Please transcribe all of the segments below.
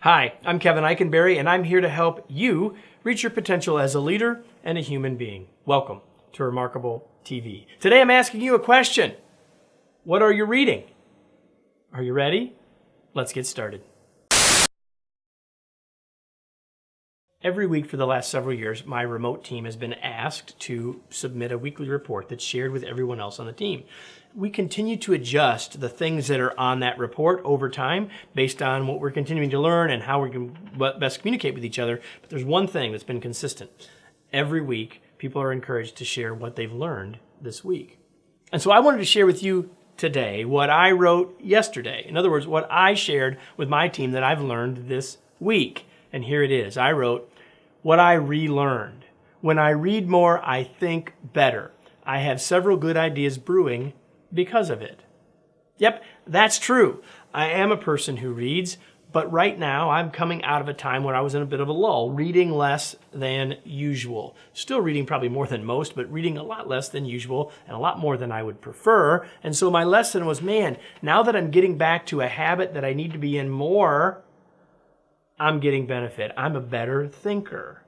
Hi, I'm Kevin Eikenberry, and I'm here to help you reach your potential as a leader and a human being. Welcome to Remarkable TV. Today I'm asking you a question. What are you reading? Are you ready? Let's get started. Every week for the last several years, my remote team has been asked to submit a weekly report that's shared with everyone else on the team. We continue to adjust the things that are on that report over time based on what we're continuing to learn and how we can best communicate with each other. But there's one thing that's been consistent. Every week, people are encouraged to share what they've learned this week. And so I wanted to share with you today what I wrote yesterday. In other words, what I shared with my team that I've learned this week. And here it is. I wrote, what I relearned. When I read more, I think better. I have several good ideas brewing because of it. Yep, that's true. I am a person who reads, but right now I'm coming out of a time where I was in a bit of a lull, reading less than usual. Still reading probably more than most, but reading a lot less than usual and a lot more than I would prefer. And so my lesson was, man, now that I'm getting back to a habit that I need to be in more, I'm getting benefit. I'm a better thinker.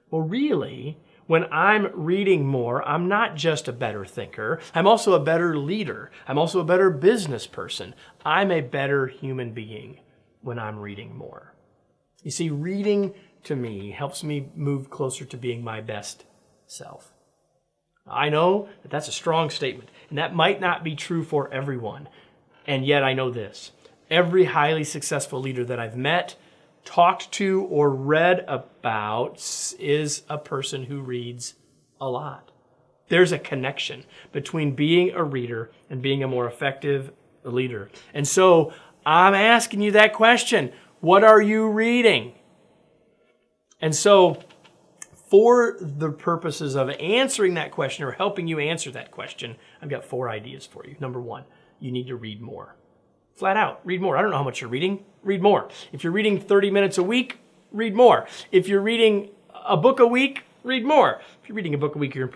Well, really, when I'm reading more, I'm not just a better thinker. I'm also a better leader. I'm also a better business person. I'm a better human being when I'm reading more. You see, reading to me helps me move closer to being my best self. I know that that's a strong statement, and that might not be true for everyone. And yet I know this. Every highly successful leader that I've met, talked to, or read about is a person who reads a lot. There's a connection between being a reader and being a more effective leader. And so I'm asking you that question. What are you reading? And so for the purposes of answering that question or helping you answer that question, I've got 4 ideas for you. Number 1, you need to read more. Flat out, read more. I don't know how much you're reading. Read more. If you're reading 30 minutes a week, read more. If you're reading a book a week, read more. If you're reading a book a week, you're in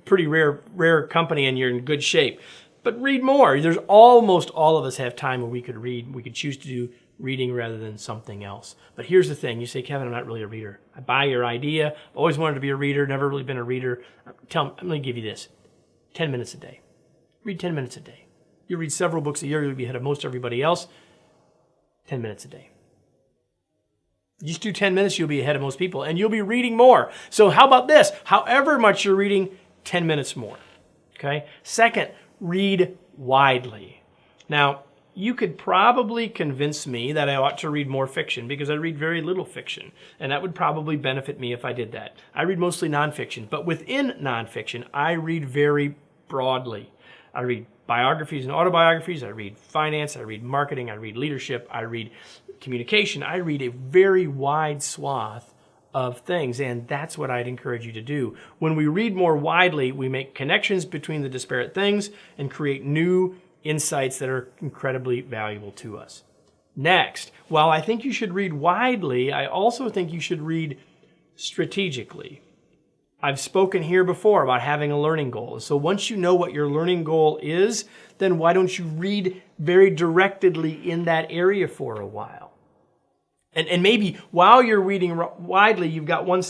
pretty rare company and you're in good shape. But read more. There's almost all of us have time where we could read. We could choose to do reading rather than something else. But here's the thing. You say, Kevin, I'm not really a reader. I buy your idea. I've always wanted to be a reader. Never really been a reader. I'm going to give you this. 10 minutes a day. Read 10 minutes a day. You read several books a year, you'll be ahead of most everybody else. 10 minutes a day. Just do 10 minutes, you'll be ahead of most people, and you'll be reading more. So how about this? However much you're reading, 10 minutes more. Okay? Second, read widely. Now, you could probably convince me that I ought to read more fiction because I read very little fiction, and that would probably benefit me if I did that. I read mostly nonfiction, but within nonfiction, I read very broadly. I read biographies and autobiographies, I read finance, I read marketing, I read leadership, I read communication, I read a very wide swath of things, and that's what I'd encourage you to do. When we read more widely, we make connections between the disparate things and create new insights that are incredibly valuable to us. Next, while I think you should read widely, I also think you should read strategically. I've spoken here before about having a learning goal. So once you know what your learning goal is, then why don't you read very directedly in that area for a while? And maybe while you're reading widely, you've got one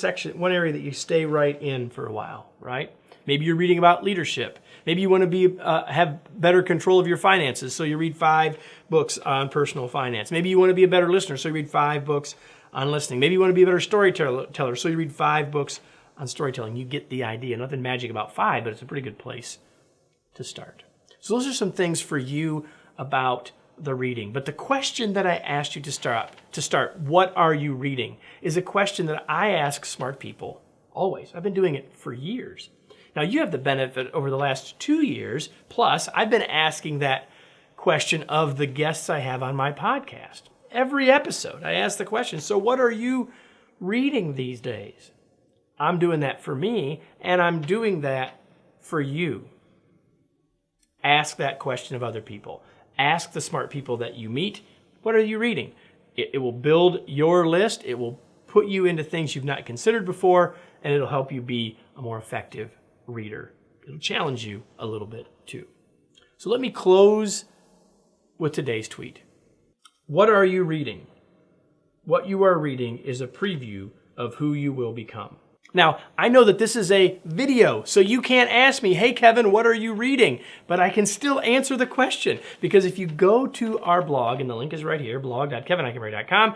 area that you stay right in for a while, right? Maybe you're reading about leadership. Maybe you want to have better control of your finances, so you read 5 books on personal finance. Maybe you want to be a better listener, so you read 5 books on listening. Maybe you want to be a better storyteller, so you read 5 books on storytelling. You get the idea. Nothing magic about 5, but it's a pretty good place to start. So those are some things for you about the reading. But the question that I asked you to start, what are you reading, is a question that I ask smart people always. I've been doing it for years. Now you have the benefit over the last 2 years, plus I've been asking that question of the guests I have on my podcast. Every episode I ask the question, so what are you reading these days? I'm doing that for me, and I'm doing that for you. Ask that question of other people. Ask the smart people that you meet, what are you reading? It will build your list. It will put you into things you've not considered before, and it'll help you be a more effective reader. It'll challenge you a little bit too. So let me close with today's tweet. What are you reading? What you are reading is a preview of who you will become. Now, I know that this is a video, so you can't ask me, hey, Kevin, what are you reading? But I can still answer the question, because if you go to our blog, and the link is right here, blog.kevineikenberry.com,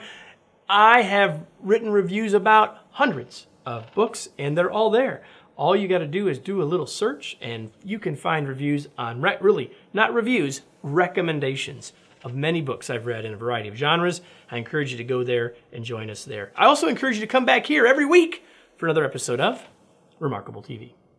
I have written reviews about hundreds of books, and they're all there. All you got to do is do a little search, and you can find reviews on, really, not reviews, recommendations of many books I've read in a variety of genres. I encourage you to go there and join us there. I also encourage you to come back here every week for another episode of Remarkable TV.